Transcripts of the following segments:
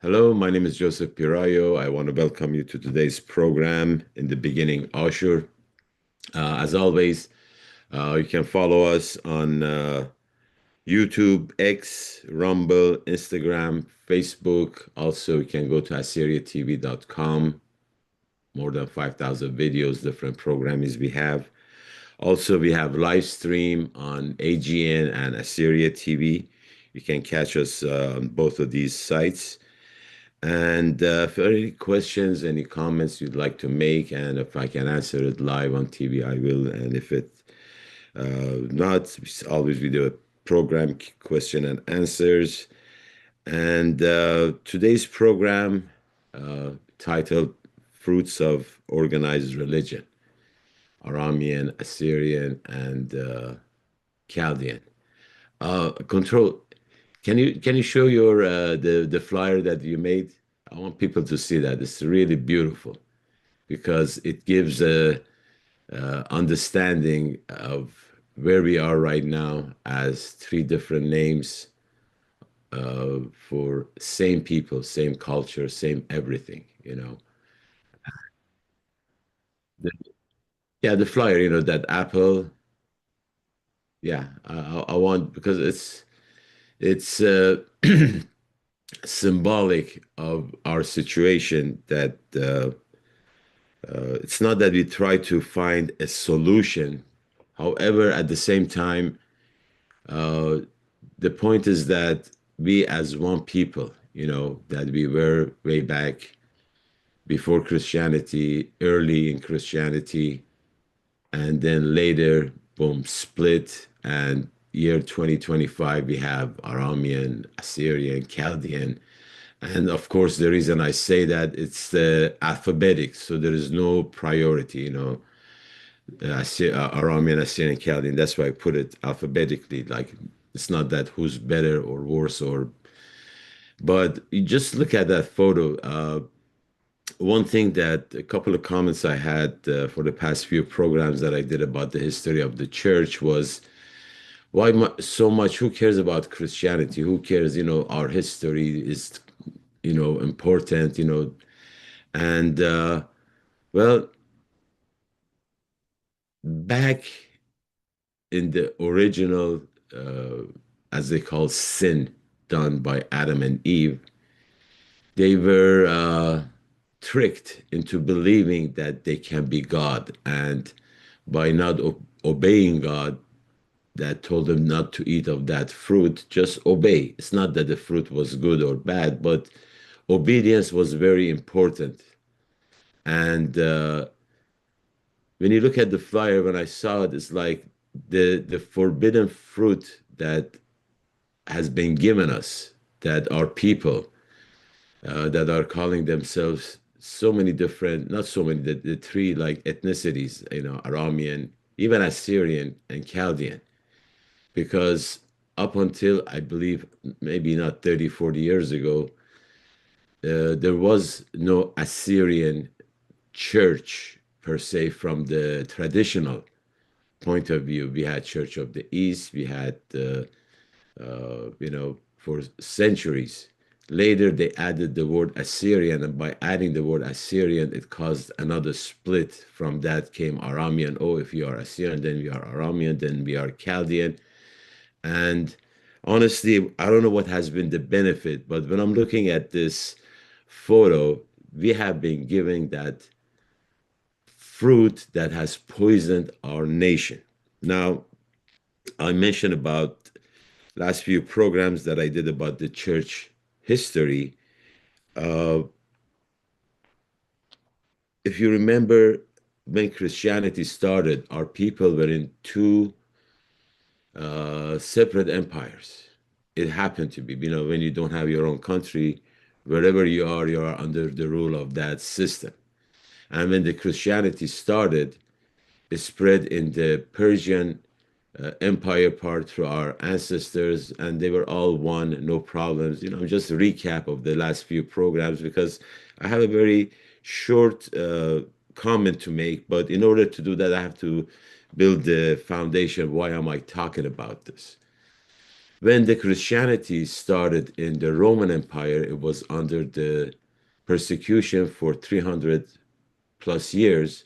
Hello, my name is Joseph Pirayo. I want to welcome you to today's program in the beginning, Ashur. As always, you can follow us on YouTube, X, Rumble, Instagram, Facebook. Also, you can go to AssyriaTV.com. More than 5,000 videos, different programs we have. Also, we have live stream on AGN and Assyria TV. You can catch us on both of these sites. And if there are any questions, any comments you'd like to make, and if I can answer it live on TV, I will. And if it not, always we do a program question and answers. And today's program titled "Fruits of Organized Religion: Aramean, Assyrian, and Chaldean." Control. Can you show your the flyer that you made? I want people to see that. It's really beautiful because it gives a, understanding of where we are right now as three different names for same people, same culture, same everything. The, yeah, the flyer. That apple. Yeah, I want because it's symbolic of our situation that it's not that we try to find a solution. However, at the same time, uh, the point is that we as one people, that we were way back before Christianity, early in Christianity, and then later, boom, split. And year 2025, we have Aramean, Assyrian, Chaldean. And of course, the reason I say that it's the alphabetic, so there is no priority, Aramean, Assyrian, Chaldean. That's why I put it alphabetically. Like it's not that who's better or worse, but you just look at that photo. One thing that a couple of comments I had for the past few programs that I did about the history of the church was why so much? Who cares about Christianity? Who cares? Our history is, important, and well, back in the original, uh, as they call sin done by Adam and Eve, they were tricked into believing that they can be God. And by not obeying God, that told them not to eat of that fruit, just obey. It's not that the fruit was good or bad, but obedience was very important. And when you look at the flyer, when I saw it, it's like the forbidden fruit that has been given us, that our people that are calling themselves so many different, not so many, the three like ethnicities, Aramean, even Assyrian and Chaldean, because up until I believe maybe not 30, 40 years ago, there was no Assyrian church per se from the traditional point of view. We had Church of the East, we had, for centuries. Later, they added the word Assyrian, and by adding the word Assyrian, it caused another split. From that came Aramean. Oh, if you are Assyrian, then we are Aramean, then we are Chaldean. And honestly, I don't know what has been the benefit, but when I'm looking at this photo, we have been giving that fruit that has poisoned our nation. Now, I mentioned about last few programs that I did about the church history. Uh, if you remember, when Christianity started, our people were in two separate empires. It happened to be, when you don't have your own country, wherever you are under the rule of that system. And when the Christianity started, it spread in the Persian empire part through our ancestors, and they were all one, no problems. Just a recap of the last few programs because I have a very short comment to make, but in order to do that, I have to build the foundation. Why am I talking about this? When the Christianity started in the Roman Empire, it was under the persecution for 300 plus years.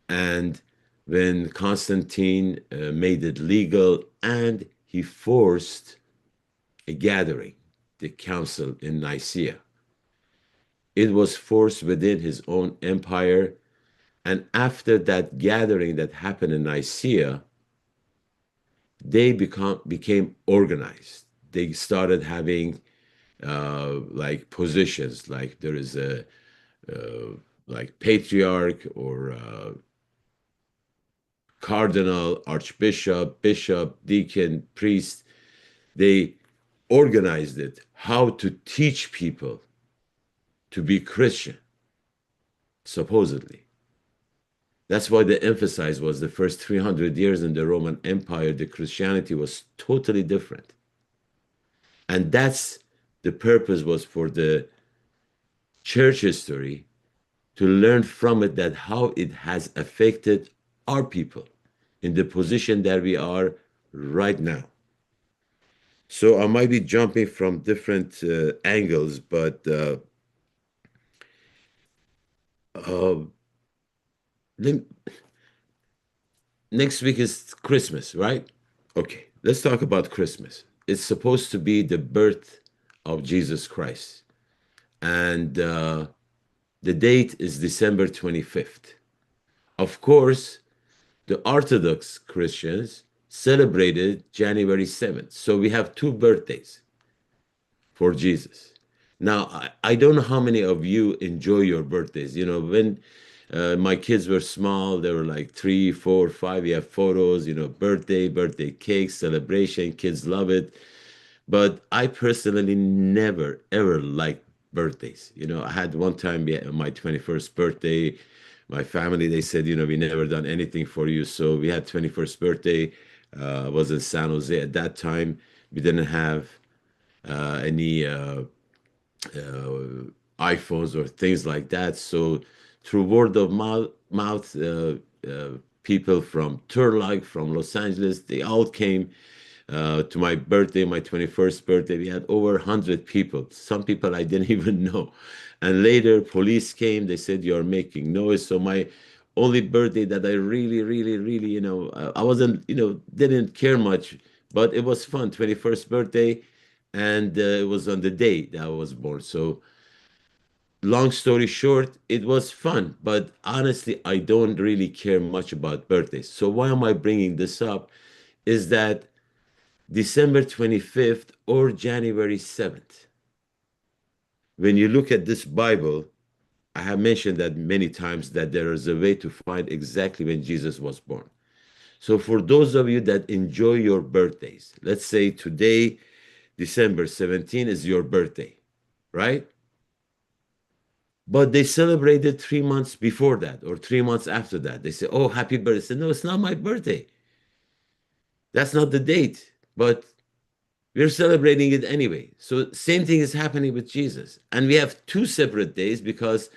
And when Constantine made it legal and he forced a gathering, the council in Nicaea, it was forced within his own empire. And after that gathering that happened in Nicaea, they became organized. They started having like positions, like there is a like patriarch or cardinal, archbishop, bishop, deacon, priest. They organized it how to teach people to be Christian, supposedly. That's why the emphasis was the first 300 years in the Roman Empire, the Christianity was totally different. And that's the purpose was for the church history to learn from it that how it has affected our people in the position that we are right now. So I might be jumping from different angles, but uh, next week is Christmas, right? Okay, let's talk about Christmas. It's supposed to be the birth of Jesus Christ. And the date is December 25th. Of course, the Orthodox Christians celebrated January 7th. So we have two birthdays for Jesus. Now, I don't know how many of you enjoy your birthdays. You know, when my kids were small, they were like 3, 4, 5. We have photos, you know, birthday cake, celebration. Kids love it. But I personally never, ever liked birthdays. You know, I had one time my 21st birthday. My family, they said, you know, we never done anything for you. So we had 21st birthday. I was in San Jose at that time. We didn't have any iPhones or things like that. So through word of mouth, people from Turlock, from Los Angeles, they all came to my birthday, my 21st birthday. We had over 100 people. Some people I didn't even know. And later, police came. They said, you're making noise. So my only birthday that I really, really, really, you know, I wasn't, you know, didn't care much, but it was fun. 21st birthday. And it was on the day that I was born. So long story short, it was fun. But honestly, I don't really care much about birthdays. So why am I bringing this up? Is that December 25th or January 7th. When you look at this Bible, I have mentioned that many times that there is a way to find exactly when Jesus was born. So for those of you that enjoy your birthdays, let's say today, December 17 is your birthday, right? But they celebrated 3 months before that or 3 months after that. They say, oh, happy birthday. I said, no, it's not my birthday. That's not the date. But we're celebrating it anyway. So same thing is happening with Jesus. And we have two separate days because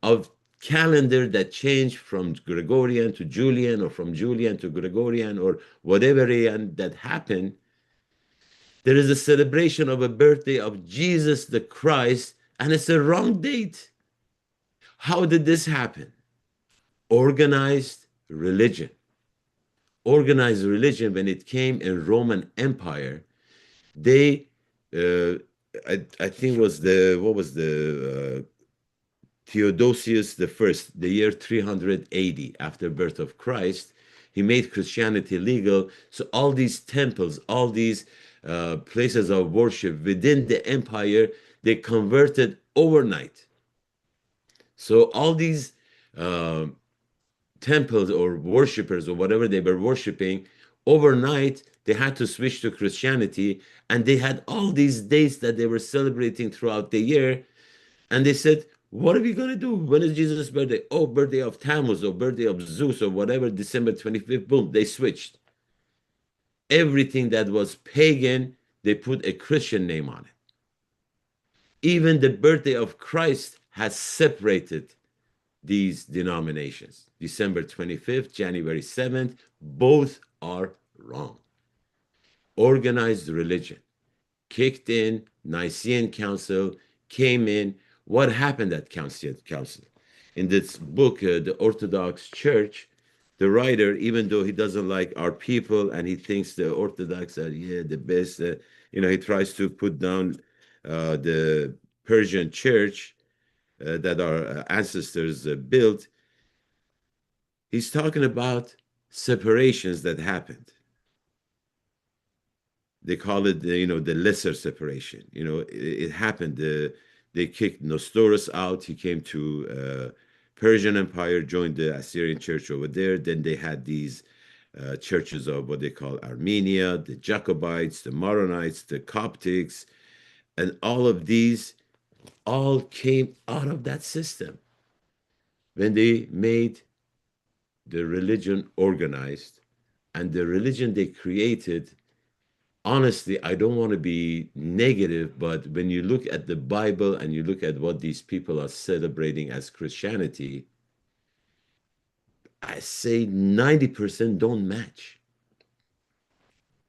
of calendar that changed from Gregorian to Julian or from Julian to Gregorian or whatever that happened. There is a celebration of a birthday of Jesus the Christ, and it's a wrong date. How did this happen? Organized religion. Organized religion, when it came in Roman Empire, they uh, I think was the what was the Theodosius the first, the year 380 after birth of Christ, he made Christianity legal. So all these temples, all these places of worship within the empire, they converted overnight. So all these uh, temples or worshippers or whatever they were worshiping, overnight they had to switch to Christianity, and they had all these dates that they were celebrating throughout the year. And they said, what are we going to do? When is Jesus' birthday? Oh, birthday of Tammuz or birthday of Zeus or whatever, December 25th. Boom, they switched. Everything that was pagan, they put a Christian name on it. Even the birthday of Christ has separated these denominations. December 25th, January 7th, both are wrong. organized religion, kicked in, Nicene Council came in. What happened at Council? In this book, The Orthodox Church, the writer, even though he doesn't like our people and he thinks the Orthodox are, yeah, the best, he tries to put down the Persian church that our ancestors built. He's talking about separations that happened. They call it the lesser separation. It happened. They kicked Nestorius out. He came to Persian Empire, joined the Assyrian church over there. Then they had these churches of what they call Armenia, the Jacobites, the Maronites, the Coptics, and all of these all came out of that system when they made the religion organized. And the religion they created, honestly, I don't want to be negative, but when you look at the Bible and you look at what these people are celebrating as Christianity, I say 90% don't match.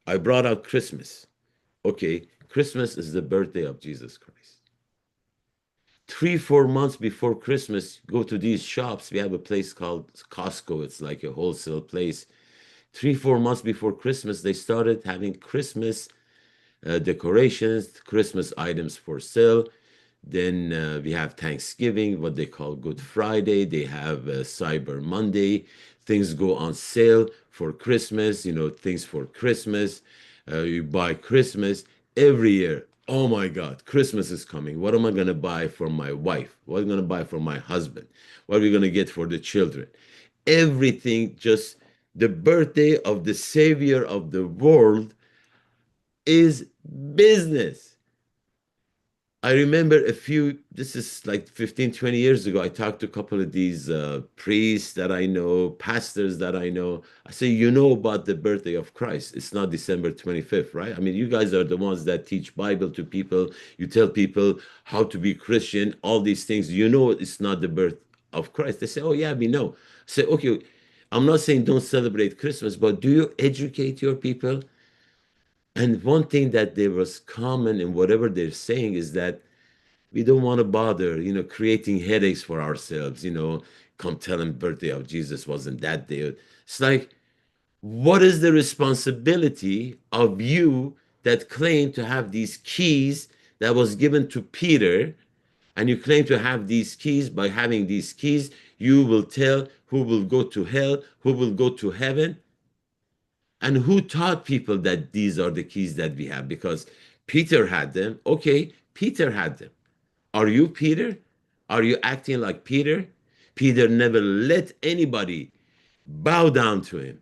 I brought out Christmas. Okay, Christmas is the birthday of Jesus Christ. 3, 4 months before Christmas, go to these shops. We have a place called Costco. It's like a wholesale place. 3, 4 months before Christmas, they started having Christmas decorations, Christmas items for sale. Then we have Thanksgiving, what they call Good Friday. They have Cyber Monday. Things go on sale for Christmas, things for Christmas. You buy Christmas every year. Oh my God, Christmas is coming. What am I going to buy for my wife? What am I going to buy for my husband? What are we going to get for the children? Everything, just the birthday of the Savior of the world is business. I remember this is like 15, 20 years ago, I talked to a couple of these priests that I know, pastors that I know. I say, you know about the birthday of Christ. It's not December 25th, right? I mean, you guys are the ones that teach Bible to people. You tell people how to be Christian, all these things. You know it's not the birth of Christ. They say, oh, yeah, we know. I say, okay, I'm not saying don't celebrate Christmas, but do you educate your people? And one thing that there was common in whatever they're saying is that we don't want to bother, creating headaches for ourselves, come tell them birthday of Jesus wasn't that day. It's like, what is the responsibility of you that claim to have these keys that was given to Peter, and you claim to have these keys? By having these keys, you will tell who will go to hell, who will go to heaven. And who taught people that these are the keys that we have? Because Peter had them. Okay, Peter had them. Are you Peter? Are you acting like Peter? Peter never let anybody bow down to him.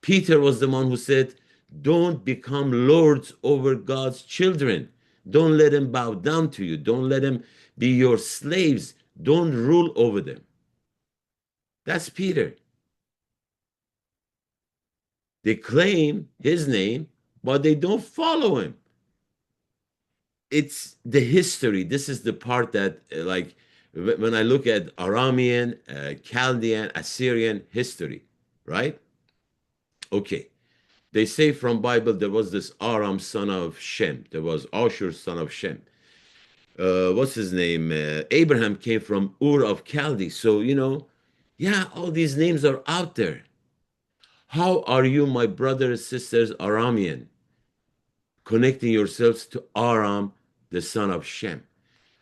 Peter was the one who said, don't become lords over God's children. Don't let them bow down to you. Don't let them be your slaves. Don't rule over them. That's Peter. They claim his name, but they don't follow him. It's the history. This is the part that, like, when I look at Aramean, Chaldean, Assyrian history, right? Okay. They say from Bible there was this Aram son of Shem. There was Ashur son of Shem. What's his name? Abraham came from Ur of Chaldee. So, yeah, all these names are out there. How are you, my brothers, sisters, Aramean, connecting yourselves to Aram, the son of Shem?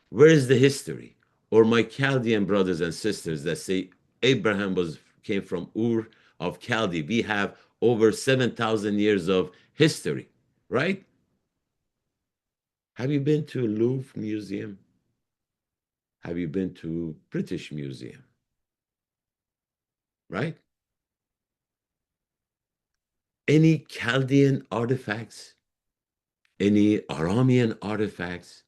Where is the history? Or my Chaldean brothers and sisters that say Abraham came from Ur of Chaldee. We have over 7,000 years of history, right? Have you been to Louvre Museum? Have you been to British Museum? Right? Any Chaldean artifacts? Any Aramean artifacts?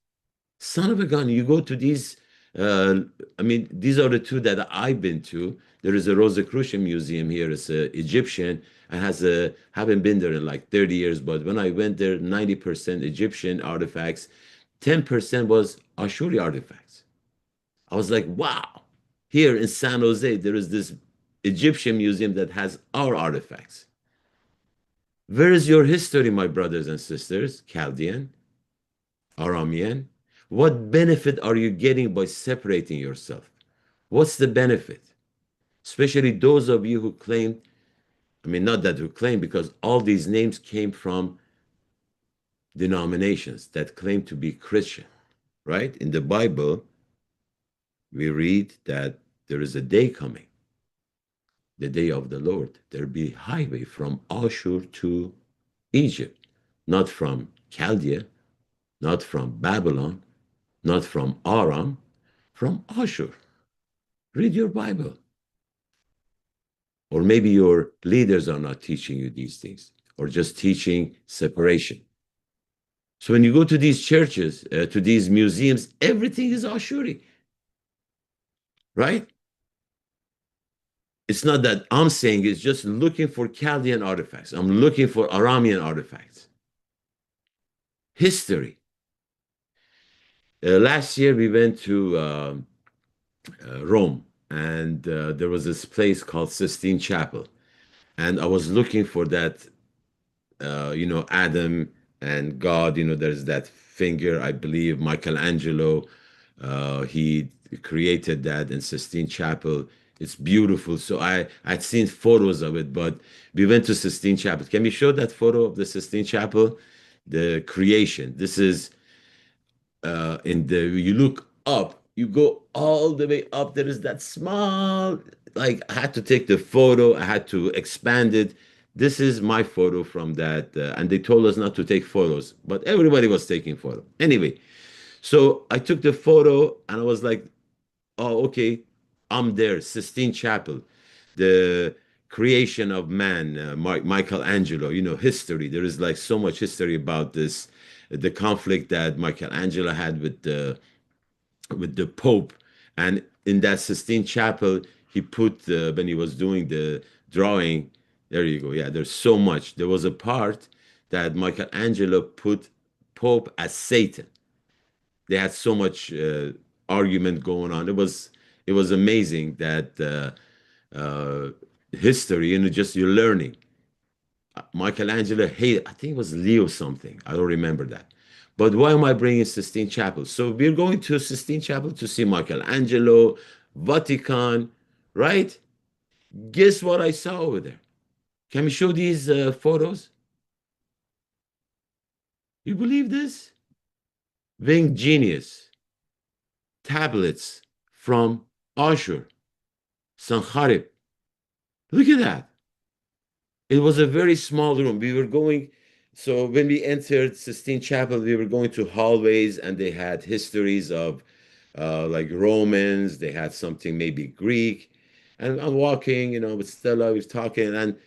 Son of a gun, you go to these, uh, I mean, these are the two that I've been to. There is a Rosicrucian museum here. It's Egyptian and haven't been there in like 30 years, but when I went there, 90% Egyptian artifacts, 10% was Ashuri artifacts. I was like, wow. Here in San Jose, there is this Egyptian museum that has our artifacts. Where is your history, my brothers and sisters? Chaldean, Aramean. What benefit are you getting by separating yourself? What's the benefit? Especially those of you who claim, I mean, not that who claim, because all these names came from denominations that claim to be Christian, right? In the Bible, we read that there is a day coming, the day of the Lord. There be highway from Ashur to Egypt, not from Chaldea, not from Babylon, not from Aram, from Ashur. Read your Bible. Or maybe your leaders are not teaching you these things, or just teaching separation. So when you go to these churches, to these museums, everything is Ashuri, right? It's not that I'm saying it's just looking for Chaldean artifacts. I'm looking for Aramean artifacts. History. Last year we went to Rome, and there was this place called Sistine Chapel, and I was looking for that. Adam and God. There's that finger. I believe Michelangelo. He created that in Sistine Chapel. It's beautiful. So I'd seen photos of it, but we went to Sistine Chapel. Can we show that photo of the Sistine Chapel? The creation. This is in the you look up, you go all the way up. There is that small, like I had to take the photo, I had to expand it. This is my photo from that, and they told us not to take photos, but everybody was taking photo. Anyway, so I took the photo and I was like, oh, okay, I'm there, Sistine Chapel, the creation of man, Michelangelo, history. There is like so much history about this, the conflict that Michelangelo had with the Pope. And in that Sistine Chapel, he put, when he was doing the drawing, there you go. Yeah, there's so much. There was a part that Michelangelo put Pope as Satan. They had so much argument going on. It was amazing that history, just you're learning. Michelangelo hated, I think it was Leo something. I don't remember that. But why am I bringing Sistine Chapel? So we're going to Sistine Chapel to see Michelangelo, Vatican, right? Guess what I saw over there? Can we show these photos? You believe this? Winged Genius tablets from Ashur, Sanharib. Look at that. It was a very small room. We were going, so when we entered Sistine Chapel, we were going to hallways and they had histories of like Romans, they had something maybe Greek. And I'm walking, with Stella, we're talking. And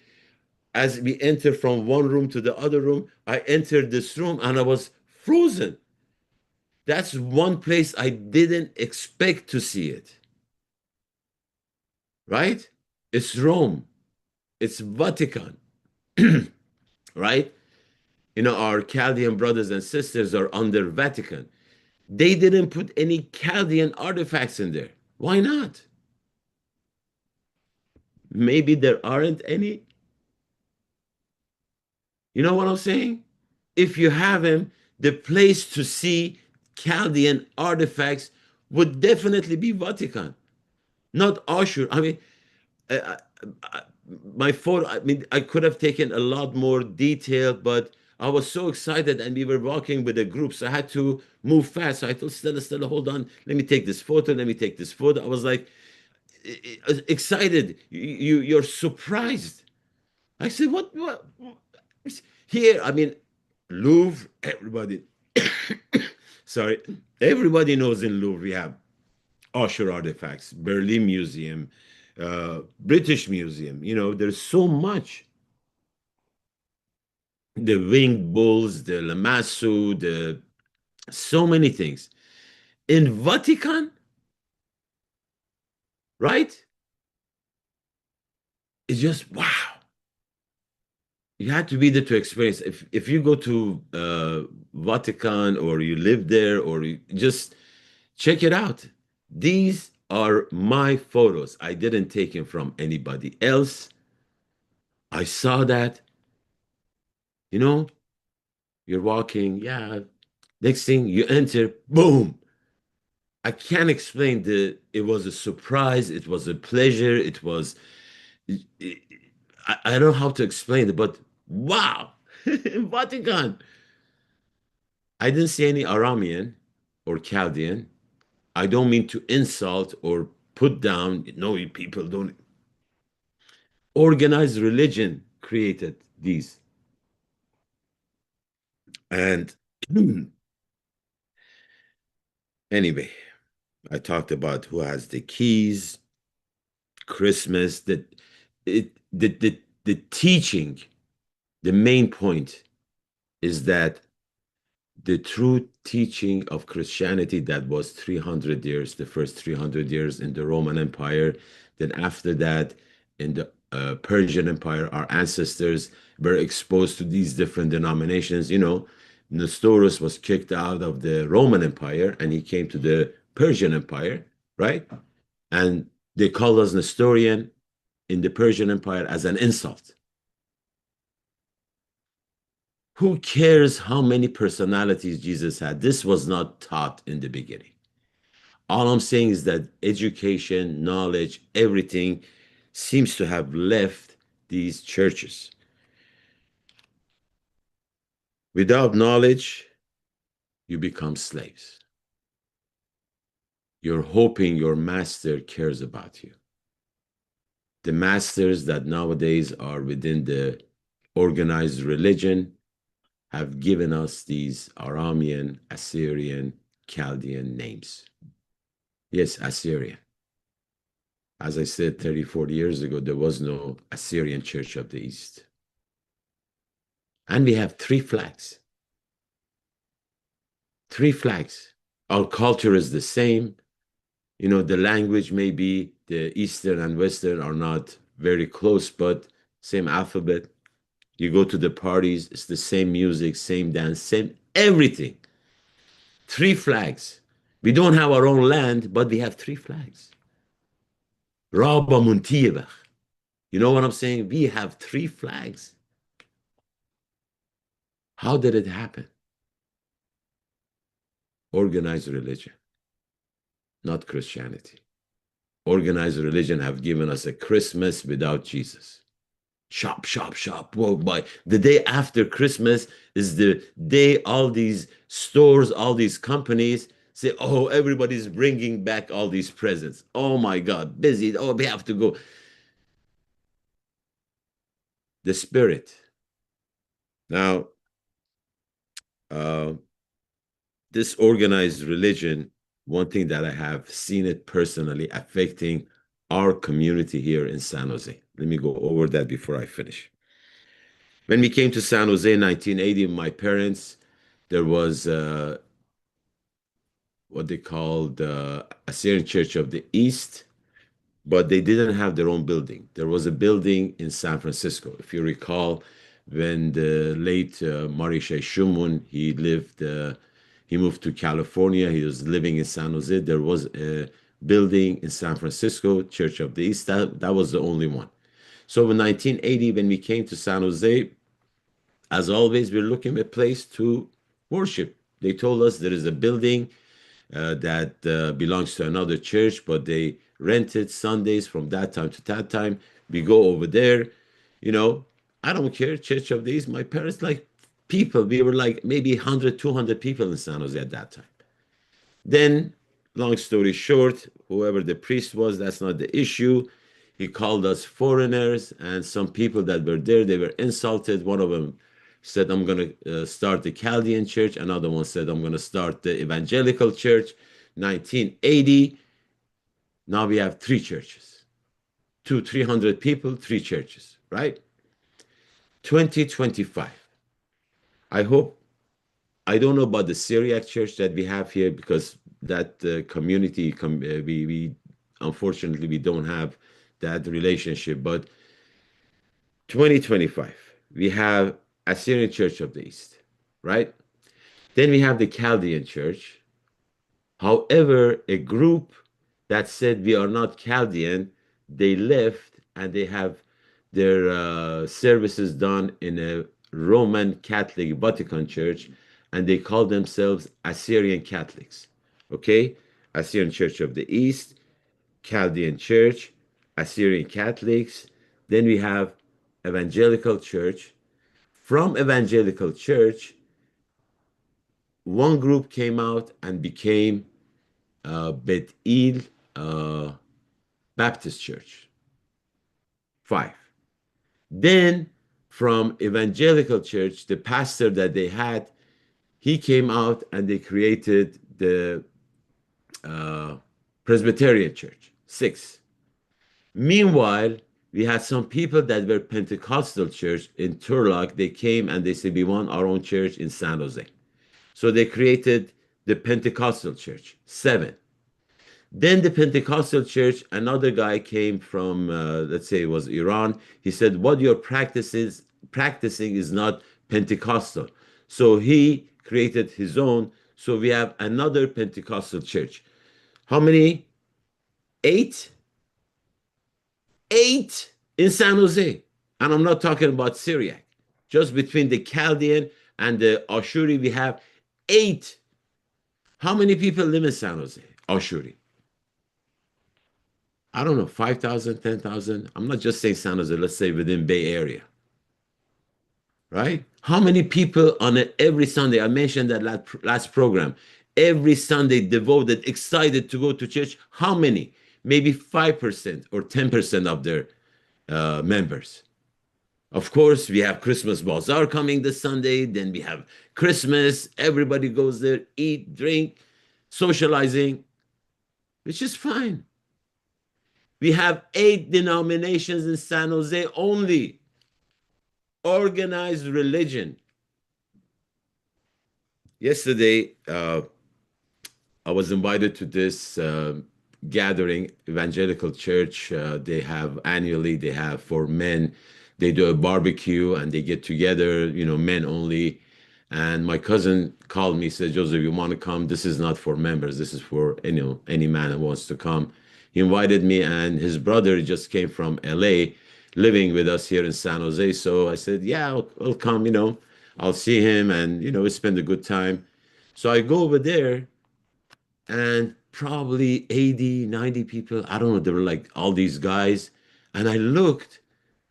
as we entered from one room to the other room, I entered this room and I was frozen. That's one place I didn't expect to see it, right? It's Rome, it's Vatican, right? Our Chaldean brothers and sisters are under Vatican. They didn't put any Chaldean artifacts in there. Why not? Maybe there aren't any. You know what I'm saying? If you have them, the place to see Chaldean artifacts would definitely be Vatican, not Ashur. I mean, I, I, my photo, I mean, I could have taken a lot more detail, but I was so excited and we were walking with a group, so I had to move fast. So I told Stella, hold on, let me take this photo, let me take this photo. I was like excited. You're surprised. I said, what? Here, I mean, Louvre, everybody, sorry, everybody knows in Louvre we have Usher artifacts, Berlin Museum, British Museum. There's so much. The winged bulls, the Lamassu, the so many things. In Vatican, right? It's just wow. You had to be there to experience. If you go to Vatican or you live there or you just check it out. These are my photos. I didn't take them from anybody else. I saw that. You know, you're walking, yeah. Next thing you enter, boom. I can't explain it was a surprise, it was a pleasure, it was I don't know how to explain it, but wow. Vatican. I didn't see any Aramean or Chaldean. I don't mean to insult or put down, no, you people don't. Organized religion created these. And anyway, I talked about who has the keys, Christmas, the teaching, the main point is that the true teaching of Christianity that was 300 years, the first 300 years in the Roman Empire. Then after that, in the Persian Empire, our ancestors were exposed to these different denominations. You know, Nestorius was kicked out of the Roman Empire and he came to the Persian Empire, right? And they called us Nestorian in the Persian Empire as an insult. Who cares how many personalities Jesus had? This was not taught in the beginning. All I'm saying is that education, knowledge, everything seems to have left these churches. Without knowledge, you become slaves. You're hoping your master cares about you. The masters that nowadays are within the organized religion have given us these Aramean, Assyrian, Chaldean names. Yes, Assyrian. As I said 30, 40 years ago, there was no Assyrian Church of the East. And we have three flags. Three flags. Our culture is the same. You know, the language may be the Eastern and Western are not very close, but same alphabet. You go to the parties, it's the same music, same dance, same everything. Three flags. We don't have our own land, but we have three flags. Rabba Muntiyebach. You know what I'm saying? We have three flags. How did it happen? Organized religion, not Christianity. Organized religion have given us a Christmas without Jesus. Shop, shop, shop. Whoa, buy. The day after Christmas is the day all these stores, all these companies say, oh, everybody's bringing back all these presents. Oh my God, busy. Oh, we have to go. The spirit. Now, uh, this organized religion, one thing that I have seen it personally affecting our community here in San Jose. Let me go over that before I finish. When we came to San Jose in 1980, my parents, there was what they called Assyrian Church of the East, but they didn't have their own building. There was a building in San Francisco. If you recall, when the late Marisha Shumun, he moved to California. He was living in San Jose. There was a building in San Francisco, Church of the East. That was the only one. So in 1980, when we came to San Jose, as always, we're looking for a place to worship. They told us there is a building that belongs to another church, but they rented Sundays from that time to that time. We go over there, you know, I don't care, Church of these. My parents like people. We were like maybe 100, 200 people in San Jose at that time. Then, long story short, whoever the priest was, that's not the issue. He called us foreigners, and some people that were there, they were insulted. One of them said, I'm going to start the Chaldean church. Another one said, I'm going to start the evangelical church. 1980, now we have three churches. 300 people, three churches, right? 2025. I hope, I don't know about the Syriac church that we have here because that community, we unfortunately, we don't have that relationship. But 2025, we have Assyrian Church of the East, right? Then we have the Chaldean Church. However, a group that said we are not Chaldean, they left and they have their services done in a Roman Catholic Vatican Church, and they call themselves Assyrian Catholics. Okay? Assyrian Church of the East, Chaldean Church, Assyrian Catholics. Then we have Evangelical Church. From Evangelical Church, one group came out and became Bet El Baptist Church. 5. Then from Evangelical Church, the pastor that they had, he came out and they created the Presbyterian Church. 6. Meanwhile, we had some people that were Pentecostal church in Turlock. They came and they said, we want our own church in San Jose. So they created the Pentecostal church. 7. Then the Pentecostal church, another guy came from, let's say it was Iran. He said, what you're practicing is not Pentecostal. So he created his own. So we have another Pentecostal church. How many? 8? 8 in San Jose. And I'm not talking about Syriac. Just between the Chaldean and the Ashuri, we have 8. How many people live in San Jose? Ashuri. I don't know, 5,000, 10,000. I'm not just saying San Jose, let's say within Bay Area. Right? How many people on every Sunday? I mentioned that last program. Every Sunday devoted, excited to go to church. How many? Maybe 5% or 10% of their members. Of course, we have Christmas bazaar coming this Sunday. Then we have Christmas. Everybody goes there, eat, drink, socializing, which is fine. We have 8 denominations in San Jose only. Organized religion. Yesterday, I was invited to this gathering, evangelical church. They have annually, they have for men, they do a barbecue and they get together, men only. And my cousin called me, said, Joseph, you want to come? This is not for members. This is for any man who wants to come. He invited me, and his brother just came from LA, living with us here in San Jose. So I said, yeah, I'll come, I'll see him and, we spend a good time. So I go over there and probably 80, 90 people, I don't know, they were like all these guys. And I looked,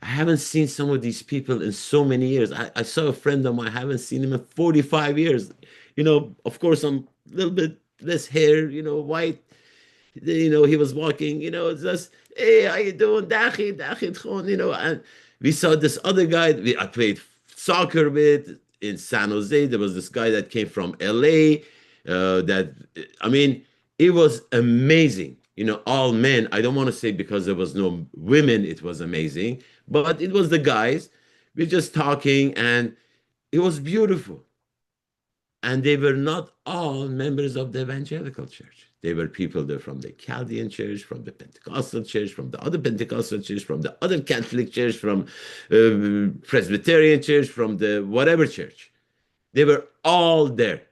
I haven't seen some of these people in so many years. I saw a friend of mine, I haven't seen him in 45 years. Of course, I'm a little bit less hair, white. He was walking, just, hey, how you doing? And we saw this other guy I played soccer with in San Jose. There was this guy that came from LA. It was amazing. All men. I don't want to say because there was no women, it was amazing, but it was the guys. We're just talking, and it was beautiful. And they were not all members of the evangelical church. They were people that from the Chaldean church, from the Pentecostal church, from the other Pentecostal church, from the other Catholic church, from Presbyterian church, from the whatever church. They were all there.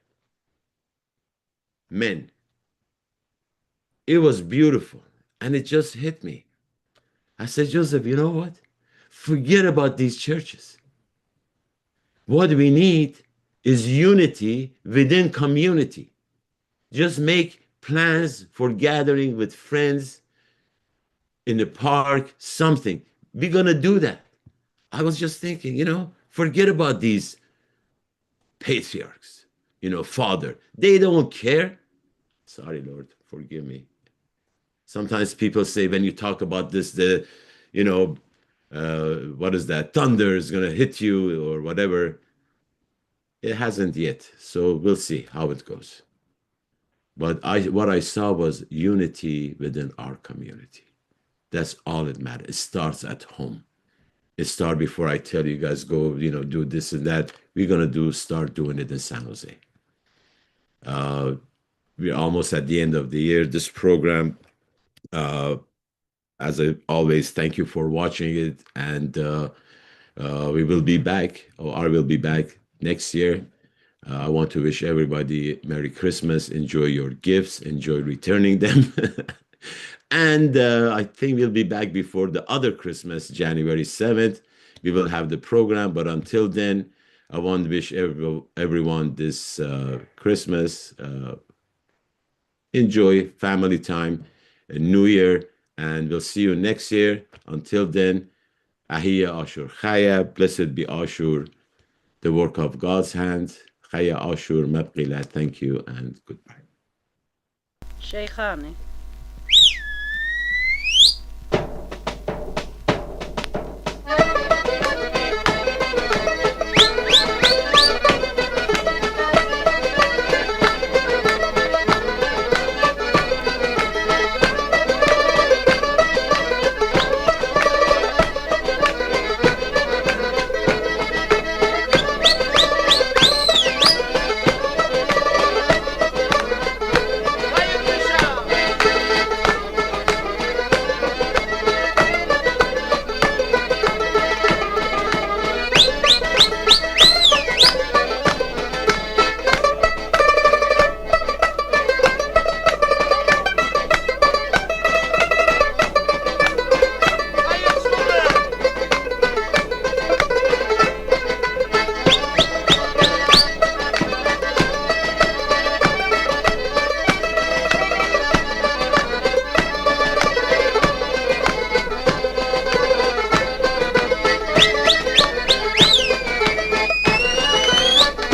Men. It was beautiful. And it just hit me. I said, Joseph, you know what? Forget about these churches. What we need is unity within community. Just make plans for gathering with friends in the park, something. We're going to do that. I was just thinking, forget about these patriarchs, father. They don't care. Sorry, Lord, forgive me. Sometimes people say when you talk about this, what is that? Thunder is going to hit you or whatever. It hasn't yet. So we'll see how it goes. But what I saw was unity within our community. That's all that matters. It starts at home. It starts before I tell you guys, go, do this and that. We're going to start doing it in San Jose. We're almost at the end of the year. This program, as I always, thank you for watching it. And we will be back, or I will be back next year. I want to wish everybody Merry Christmas. Enjoy your gifts. Enjoy returning them. And I think we'll be back before the other Christmas, January 7th. We will have the program. But until then, I want to wish everyone this Christmas. Enjoy family time, a New Year, and we'll see you next year. Until then, Ahiya Ashur Chaya, blessed be Ashur, the work of God's hands. Chaya Ashur Mabqila, thank you and goodbye. Sheikhane.